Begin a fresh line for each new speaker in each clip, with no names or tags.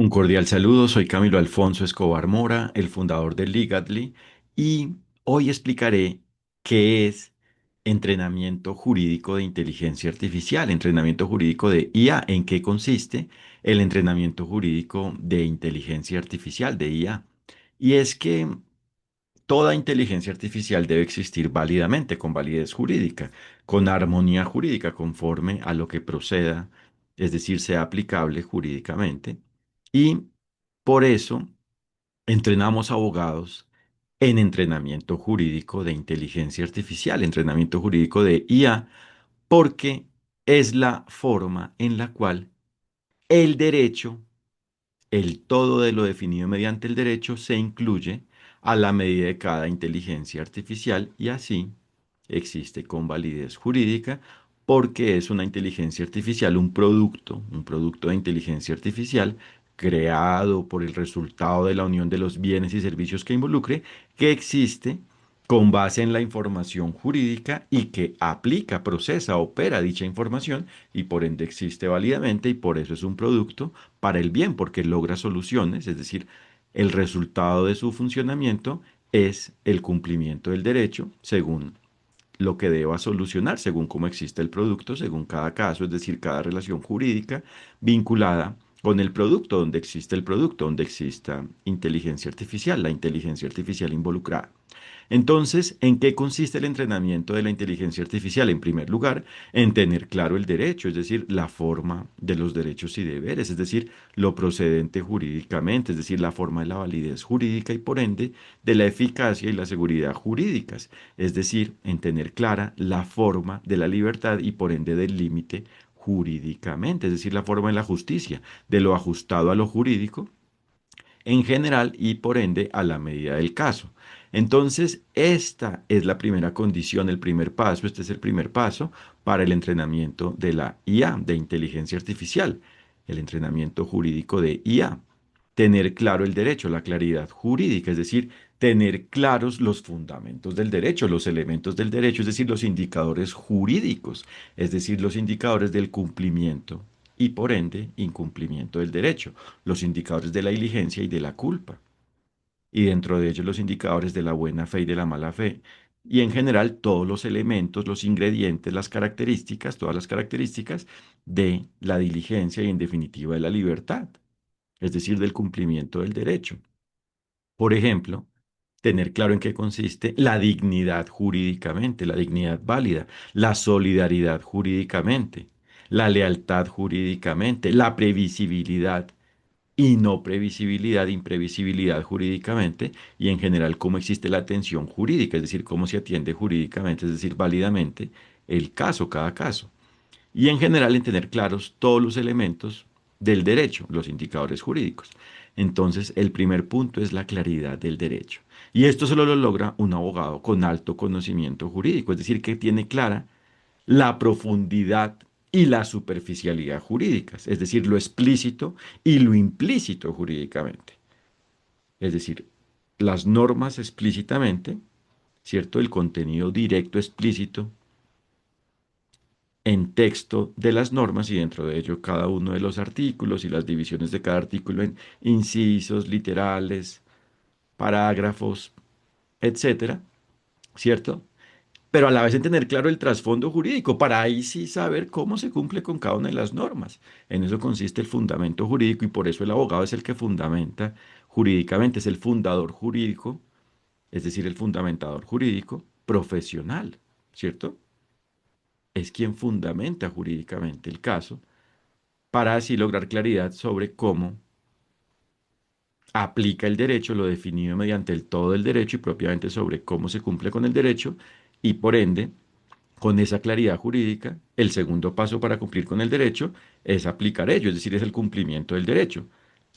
Un cordial saludo, soy Camilo Alfonso Escobar Mora, el fundador de Legadly, y hoy explicaré qué es entrenamiento jurídico de inteligencia artificial, entrenamiento jurídico de IA, en qué consiste el entrenamiento jurídico de inteligencia artificial, de IA. Y es que toda inteligencia artificial debe existir válidamente, con validez jurídica, con armonía jurídica, conforme a lo que proceda, es decir, sea aplicable jurídicamente. Y por eso entrenamos abogados en entrenamiento jurídico de inteligencia artificial, entrenamiento jurídico de IA, porque es la forma en la cual el derecho, el todo de lo definido mediante el derecho, se incluye a la medida de cada inteligencia artificial y así existe con validez jurídica porque es una inteligencia artificial, un producto de inteligencia artificial creado por el resultado de la unión de los bienes y servicios que involucre, que existe con base en la información jurídica y que aplica, procesa, opera dicha información y por ende existe válidamente y por eso es un producto para el bien, porque logra soluciones, es decir, el resultado de su funcionamiento es el cumplimiento del derecho según lo que deba solucionar, según cómo existe el producto, según cada caso, es decir, cada relación jurídica vinculada con el producto, donde existe el producto, donde exista inteligencia artificial, la inteligencia artificial involucrada. Entonces, ¿en qué consiste el entrenamiento de la inteligencia artificial? En primer lugar, en tener claro el derecho, es decir, la forma de los derechos y deberes, es decir, lo procedente jurídicamente, es decir, la forma de la validez jurídica y por ende de la eficacia y la seguridad jurídicas, es decir, en tener clara la forma de la libertad y por ende del límite jurídicamente, es decir, la forma de la justicia, de lo ajustado a lo jurídico en general y por ende a la medida del caso. Entonces, esta es la primera condición, el primer paso, este es el primer paso para el entrenamiento de la IA, de inteligencia artificial, el entrenamiento jurídico de IA. Tener claro el derecho, la claridad jurídica, es decir, tener claros los fundamentos del derecho, los elementos del derecho, es decir, los indicadores jurídicos, es decir, los indicadores del cumplimiento y por ende incumplimiento del derecho, los indicadores de la diligencia y de la culpa, y dentro de ellos los indicadores de la buena fe y de la mala fe, y en general todos los elementos, los ingredientes, las características, todas las características de la diligencia y en definitiva de la libertad, es decir, del cumplimiento del derecho. Por ejemplo, tener claro en qué consiste la dignidad jurídicamente, la dignidad válida, la solidaridad jurídicamente, la lealtad jurídicamente, la previsibilidad y no previsibilidad, imprevisibilidad jurídicamente y en general cómo existe la atención jurídica, es decir, cómo se atiende jurídicamente, es decir, válidamente el caso, cada caso. Y en general en tener claros todos los elementos del derecho, los indicadores jurídicos. Entonces, el primer punto es la claridad del derecho. Y esto solo lo logra un abogado con alto conocimiento jurídico, es decir, que tiene clara la profundidad y la superficialidad jurídicas, es decir, lo explícito y lo implícito jurídicamente. Es decir, las normas explícitamente, ¿cierto? El contenido directo explícito en texto de las normas y dentro de ello cada uno de los artículos y las divisiones de cada artículo en incisos, literales, parágrafos, etcétera, ¿cierto? Pero a la vez en tener claro el trasfondo jurídico, para ahí sí saber cómo se cumple con cada una de las normas. En eso consiste el fundamento jurídico y por eso el abogado es el que fundamenta jurídicamente, es el fundador jurídico, es decir, el fundamentador jurídico profesional, ¿cierto? Es quien fundamenta jurídicamente el caso para así lograr claridad sobre cómo aplica el derecho, lo definido mediante el todo del derecho y propiamente sobre cómo se cumple con el derecho y por ende con esa claridad jurídica, el segundo paso para cumplir con el derecho es aplicar ello, es decir, es el cumplimiento del derecho,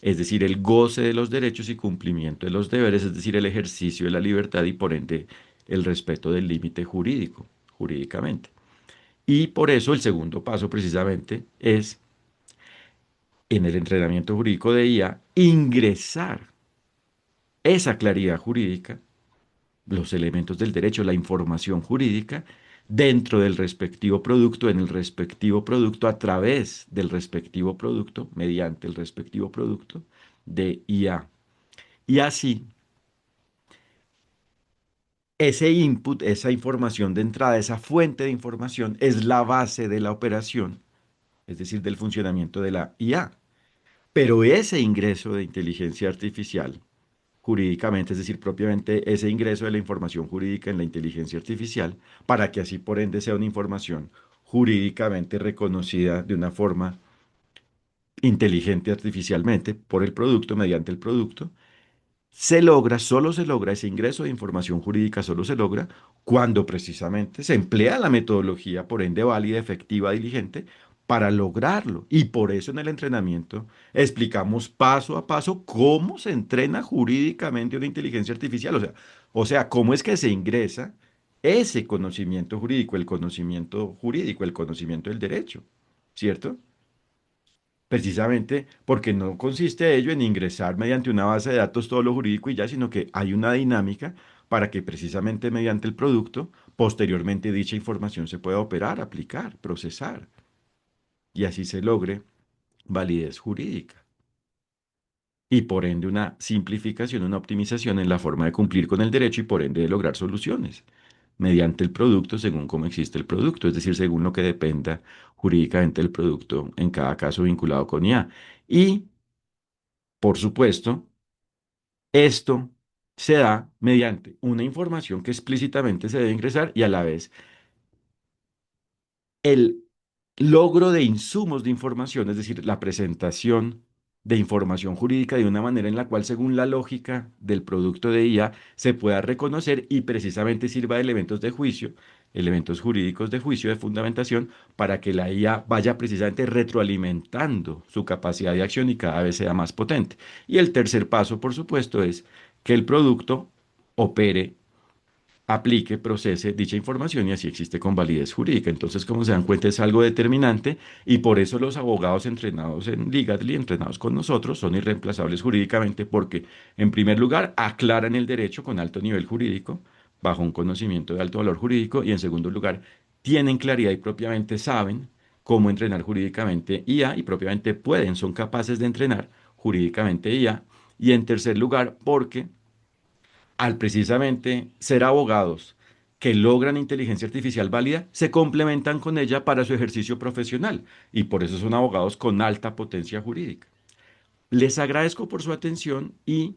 es decir, el goce de los derechos y cumplimiento de los deberes, es decir, el ejercicio de la libertad y por ende el respeto del límite jurídico, jurídicamente. Y por eso el segundo paso precisamente es en el entrenamiento jurídico de IA ingresar esa claridad jurídica, los elementos del derecho, la información jurídica dentro del respectivo producto, en el respectivo producto, a través del respectivo producto, mediante el respectivo producto de IA. Y así, ese input, esa información de entrada, esa fuente de información es la base de la operación, es decir, del funcionamiento de la IA. Pero ese ingreso de inteligencia artificial, jurídicamente, es decir, propiamente ese ingreso de la información jurídica en la inteligencia artificial, para que así por ende sea una información jurídicamente reconocida de una forma inteligente artificialmente por el producto, mediante el producto, se logra, solo se logra ese ingreso de información jurídica, solo se logra cuando precisamente se emplea la metodología, por ende válida, efectiva, diligente, para lograrlo. Y por eso en el entrenamiento explicamos paso a paso cómo se entrena jurídicamente una inteligencia artificial. O sea, cómo es que se ingresa ese conocimiento jurídico, el conocimiento jurídico, el conocimiento del derecho, ¿cierto? Precisamente porque no consiste ello en ingresar mediante una base de datos todo lo jurídico y ya, sino que hay una dinámica para que precisamente mediante el producto, posteriormente dicha información se pueda operar, aplicar, procesar y así se logre validez jurídica y por ende una simplificación, una optimización en la forma de cumplir con el derecho y por ende de lograr soluciones mediante el producto según cómo existe el producto, es decir, según lo que dependa jurídicamente del producto en cada caso vinculado con IA. Y por supuesto, esto se da mediante una información que explícitamente se debe ingresar y a la vez el logro de insumos de información, es decir, la presentación de información jurídica de una manera en la cual, según la lógica del producto de IA, se pueda reconocer y precisamente sirva de elementos de juicio, elementos jurídicos de juicio, de fundamentación, para que la IA vaya precisamente retroalimentando su capacidad de acción y cada vez sea más potente. Y el tercer paso, por supuesto, es que el producto opere, aplique, procese dicha información y así existe con validez jurídica. Entonces, como se dan cuenta, es algo determinante y por eso los abogados entrenados en Legadly, entrenados con nosotros, son irreemplazables jurídicamente porque, en primer lugar, aclaran el derecho con alto nivel jurídico, bajo un conocimiento de alto valor jurídico y, en segundo lugar, tienen claridad y propiamente saben cómo entrenar jurídicamente IA y propiamente pueden, son capaces de entrenar jurídicamente IA. Y en tercer lugar, porque al precisamente ser abogados que logran inteligencia artificial válida, se complementan con ella para su ejercicio profesional y por eso son abogados con alta potencia jurídica. Les agradezco por su atención y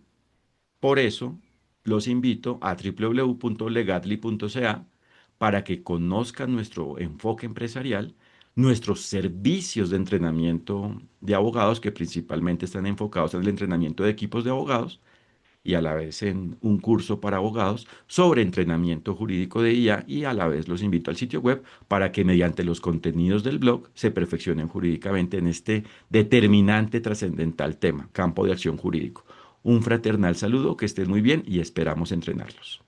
por eso los invito a www.legatly.ca para que conozcan nuestro enfoque empresarial, nuestros servicios de entrenamiento de abogados que principalmente están enfocados en el entrenamiento de equipos de abogados y a la vez en un curso para abogados sobre entrenamiento jurídico de IA y a la vez los invito al sitio web para que mediante los contenidos del blog se perfeccionen jurídicamente en este determinante, trascendental tema, campo de acción jurídico. Un fraternal saludo, que estén muy bien y esperamos entrenarlos.